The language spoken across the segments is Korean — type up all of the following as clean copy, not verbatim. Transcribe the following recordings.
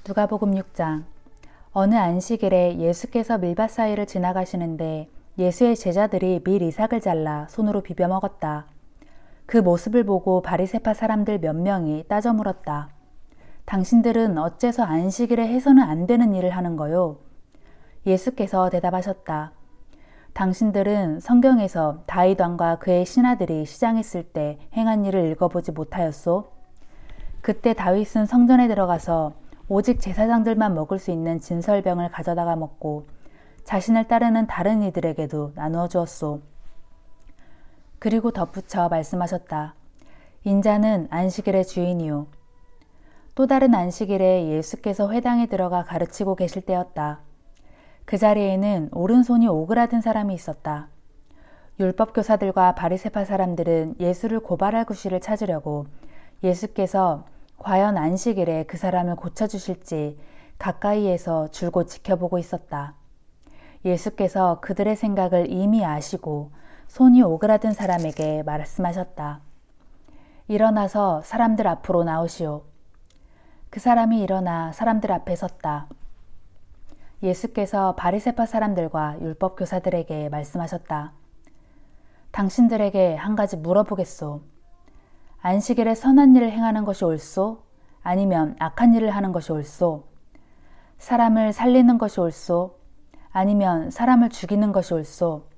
누가복음 6장. 어느 안식일에 예수께서 밀밭 사이를 지나가시는데 예수의 제자들이 밀 이삭을 잘라 손으로 비벼 먹었다. 그 모습을 보고 바리새파 사람들 몇 명이 따져 물었다. 당신들은 어째서 안식일에 해서는 안 되는 일을 하는 거요? 예수께서 대답하셨다. 당신들은 성경에서 다윗 왕과 그의 신하들이 시장했을 때 행한 일을 읽어보지 못하였소? 그때 다윗은 성전에 들어가서 오직 제사장들만 먹을 수 있는 진설병을 가져다가 먹고 자신을 따르는 다른 이들에게도 나누어 주었소. 그리고 덧붙여 말씀하셨다. 인자는 안식일의 주인이요. 또 다른 안식일에 예수께서 회당에 들어가 가르치고 계실 때였다. 그 자리에는 오른손이 오그라든 사람이 있었다. 율법 교사들과 바리새파 사람들은 예수를 고발할 구실을 찾으려고 예수께서 과연 안식일에 그 사람을 고쳐주실지 가까이에서 줄곧 지켜보고 있었다. 예수께서 그들의 생각을 이미 아시고 손이 오그라든 사람에게 말씀하셨다. 일어나서 사람들 앞으로 나오시오. 그 사람이 일어나 사람들 앞에 섰다. 예수께서 바리새파 사람들과 율법 교사들에게 말씀하셨다. 당신들에게 한 가지 물어보겠소. 안식일에 선한 일을 행하는 것이 옳소? 아니면 악한 일을 하는 것이 옳소? 사람을 살리는 것이 옳소? 아니면 사람을 죽이는 것이 옳소?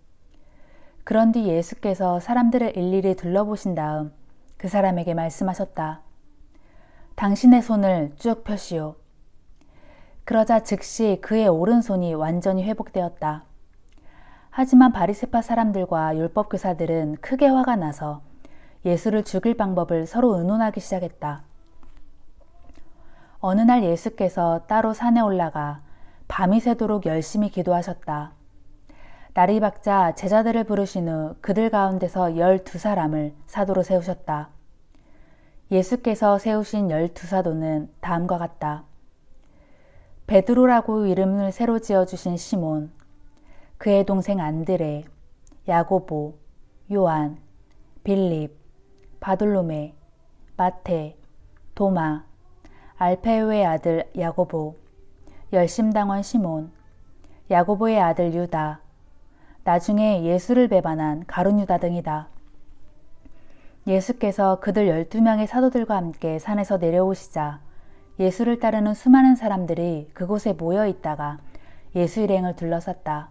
그런 뒤 예수께서 사람들을 일일이 둘러보신 다음 그 사람에게 말씀하셨다. 당신의 손을 쭉 펴시오. 그러자 즉시 그의 오른손이 완전히 회복되었다. 하지만 바리새파 사람들과 율법 교사들은 크게 화가 나서 예수를 죽일 방법을 서로 의논하기 시작했다. 어느 날 예수께서 따로 산에 올라가 밤이 새도록 열심히 기도하셨다. 날이 밝자 제자들을 부르신 후 그들 가운데서 12사람을 사도로 세우셨다. 예수께서 세우신 12사도는 다음과 같다. 베드로라고 이름을 새로 지어주신 시몬, 그의 동생 안드레, 야고보, 요한, 빌립, 바돌로메, 마테, 도마, 알페오의 아들 야고보, 열심당원 시몬, 야고보의 아들 유다, 나중에 예수를 배반한 가룟 유다 등이다. 예수께서 그들 12명의 사도들과 함께 산에서 내려오시자 예수를 따르는 수많은 사람들이 그곳에 모여 있다가 예수 일행을 둘러쌌다.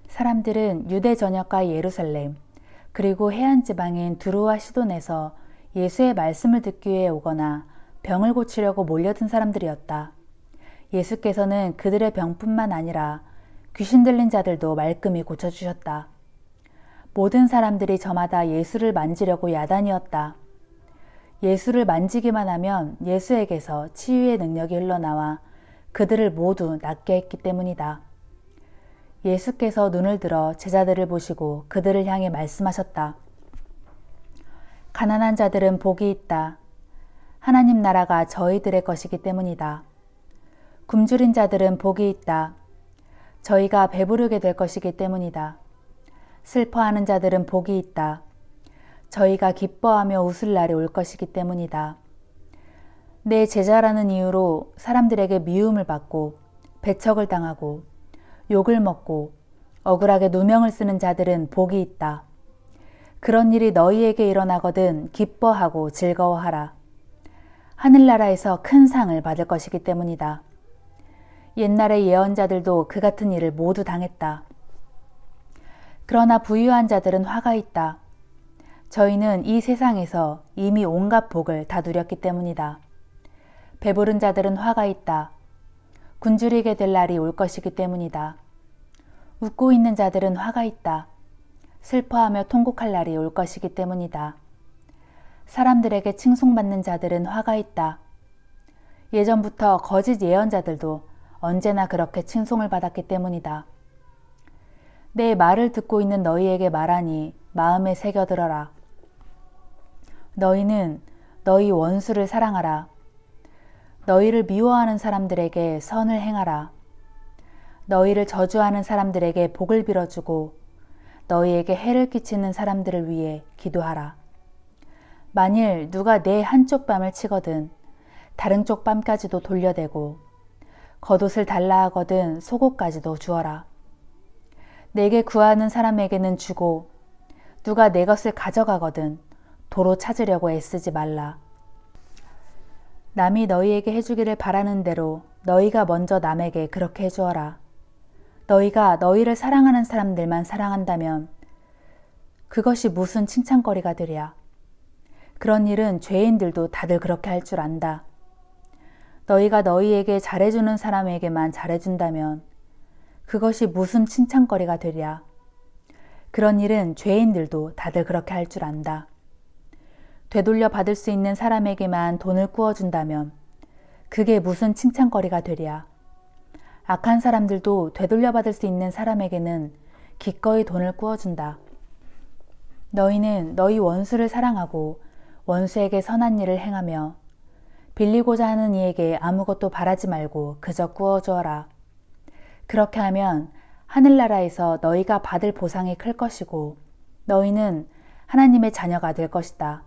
사람들은 유대 전역과 예루살렘, 그리고 해안 지방인 두루와 시돈에서 예수의 말씀을 듣기 위해 오거나 병을 고치려고 몰려든 사람들이었다. 예수께서는 그들의 병뿐만 아니라 귀신 들린 자들도 말끔히 고쳐주셨다. 모든 사람들이 저마다 예수를 만지려고 야단이었다. 예수를 만지기만 하면 예수에게서 치유의 능력이 흘러나와 그들을 모두 낫게 했기 때문이다. 예수께서 눈을 들어 제자들을 보시고 그들을 향해 말씀하셨다. 가난한 자들은 복이 있다. 하나님 나라가 저희들의 것이기 때문이다. 굶주린 자들은 복이 있다. 저희가 배부르게 될 것이기 때문이다. 슬퍼하는 자들은 복이 있다. 저희가 기뻐하며 웃을 날이 올 것이기 때문이다. 내 제자라는 이유로 사람들에게 미움을 받고 배척을 당하고 욕을 먹고 억울하게 누명을 쓰는 자들은 복이 있다. 그런 일이 너희에게 일어나거든 기뻐하고 즐거워하라. 하늘나라에서 큰 상을 받을 것이기 때문이다. 옛날의 예언자들도 그 같은 일을 모두 당했다. 그러나 부유한 자들은 화가 있다. 저희는 이 세상에서 이미 온갖 복을 다 누렸기 때문이다. 배부른 자들은 화가 있다. 굶주리게 될 날이 올 것이기 때문이다. 웃고 있는 자들은 화가 있다. 슬퍼하며 통곡할 날이 올 것이기 때문이다. 사람들에게 칭송받는 자들은 화가 있다. 예전부터 거짓 예언자들도 언제나 그렇게 칭송을 받았기 때문이다. 내 말을 듣고 있는 너희에게 말하니 마음에 새겨들어라. 너희는 너희 원수를 사랑하라. 너희를 미워하는 사람들에게 선을 행하라. 너희를 저주하는 사람들에게 복을 빌어주고 너희에게 해를 끼치는 사람들을 위해 기도하라. 만일 누가 내 한쪽 뺨을 치거든 다른 쪽 뺨까지도 돌려대고 겉옷을 달라 하거든 속옷까지도 주어라. 내게 구하는 사람에게는 주고 누가 내 것을 가져가거든 도로 찾으려고 애쓰지 말라. 남이 너희에게 해주기를 바라는 대로 너희가 먼저 남에게 그렇게 해주어라. 너희가 너희를 사랑하는 사람들만 사랑한다면 그것이 무슨 칭찬거리가 되랴. 그런 일은 죄인들도 다들 그렇게 할 줄 안다. 너희가 너희에게 잘해주는 사람에게만 잘해준다면 그것이 무슨 칭찬거리가 되랴. 그런 일은 죄인들도 다들 그렇게 할 줄 안다. 되돌려 받을 수 있는 사람에게만 돈을 꾸어준다면 그게 무슨 칭찬거리가 되랴. 악한 사람들도 되돌려 받을 수 있는 사람에게는 기꺼이 돈을 꾸어준다. 너희는 너희 원수를 사랑하고 원수에게 선한 일을 행하며 빌리고자 하는 이에게 아무것도 바라지 말고 그저 꾸어주어라. 그렇게 하면 하늘나라에서 너희가 받을 보상이 클 것이고 너희는 하나님의 자녀가 될 것이다.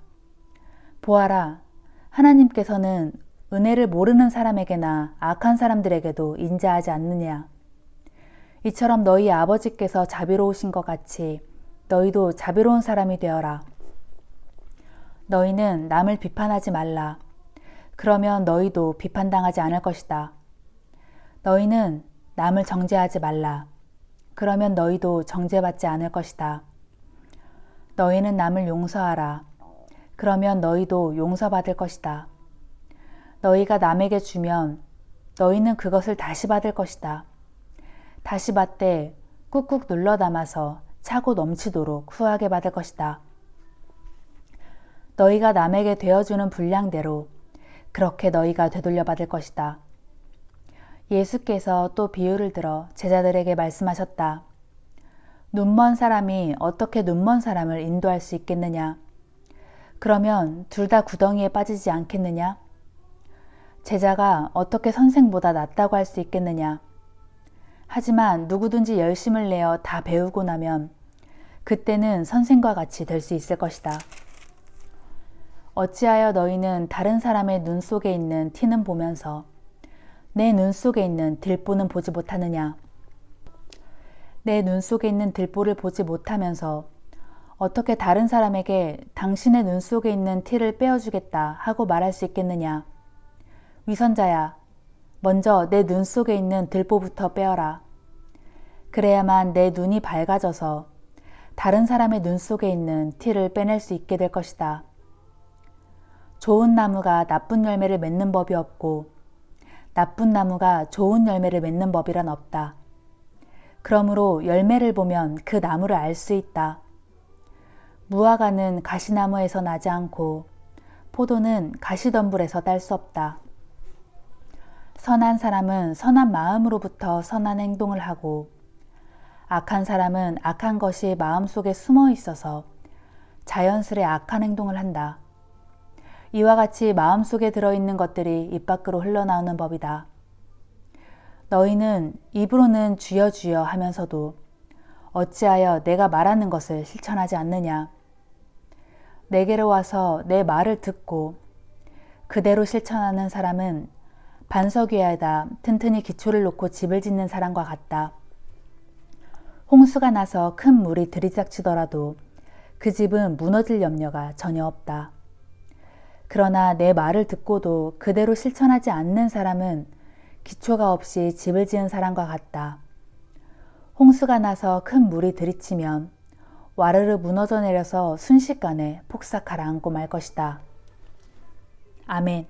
보아라, 하나님께서는 은혜를 모르는 사람에게나 악한 사람들에게도 인자하지 않느냐. 이처럼 너희 아버지께서 자비로우신 것 같이 너희도 자비로운 사람이 되어라. 너희는 남을 비판하지 말라. 그러면 너희도 비판당하지 않을 것이다. 너희는 남을 정죄하지 말라. 그러면 너희도 정죄받지 않을 것이다. 너희는 남을 용서하라. 그러면 너희도 용서받을 것이다. 너희가 남에게 주면 너희는 그것을 다시 받을 것이다. 다시 받되 꾹꾹 눌러 담아서 차고 넘치도록 후하게 받을 것이다. 너희가 남에게 되어주는 분량대로 그렇게 너희가 되돌려 받을 것이다. 예수께서 또 비유를 들어 제자들에게 말씀하셨다. 눈먼 사람이 어떻게 눈먼 사람을 인도할 수 있겠느냐? 그러면 둘 다 구덩이에 빠지지 않겠느냐? 제자가 어떻게 선생보다 낫다고 할 수 있겠느냐? 하지만 누구든지 열심을 내어 다 배우고 나면 그때는 선생과 같이 될 수 있을 것이다. 어찌하여 너희는 다른 사람의 눈 속에 있는 티는 보면서 내 눈 속에 있는 들보는 보지 못하느냐? 내 눈 속에 있는 들보를 보지 못하면서 어떻게 다른 사람에게 당신의 눈 속에 있는 티를 빼어주겠다 하고 말할 수 있겠느냐? 위선자야, 먼저 내 눈 속에 있는 들보부터 빼어라. 그래야만 내 눈이 밝아져서 다른 사람의 눈 속에 있는 티를 빼낼 수 있게 될 것이다. 좋은 나무가 나쁜 열매를 맺는 법이 없고 나쁜 나무가 좋은 열매를 맺는 법이란 없다. 그러므로 열매를 보면 그 나무를 알 수 있다. 무화과는 가시나무에서 나지 않고 포도는 가시덤불에서 딸 수 없다. 선한 사람은 선한 마음으로부터 선한 행동을 하고 악한 사람은 악한 것이 마음속에 숨어 있어서 자연스레 악한 행동을 한다. 이와 같이 마음속에 들어있는 것들이 입 밖으로 흘러나오는 법이다. 너희는 입으로는 주여 주여 하면서도 어찌하여 내가 말하는 것을 실천하지 않느냐? 내게로 와서 내 말을 듣고 그대로 실천하는 사람은 반석 위에다 튼튼히 기초를 놓고 집을 짓는 사람과 같다. 홍수가 나서 큰 물이 들이닥치더라도 그 집은 무너질 염려가 전혀 없다. 그러나 내 말을 듣고도 그대로 실천하지 않는 사람은 기초가 없이 집을 지은 사람과 같다. 홍수가 나서 큰 물이 들이치면 와르르 무너져 내려서 순식간에 폭삭 가라앉고 말 것이다. 아멘.